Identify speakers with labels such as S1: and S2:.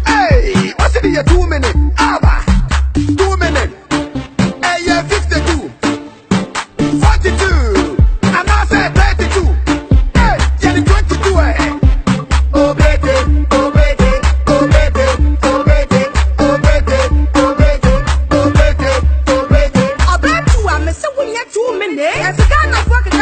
S1: Hey, what's it here? 2 minutes. Abba. 2 minutes. Hey, yeah, 52. 42. And I said 32. Hey, yeah, 22. Oh, baby, oh, baby, oh, baby, oh, baby, oh, baby, oh, baby, oh, baby, oh, baby.
S2: I bet you I'm missing when you're 2 minutes. As a guy, I'm fucking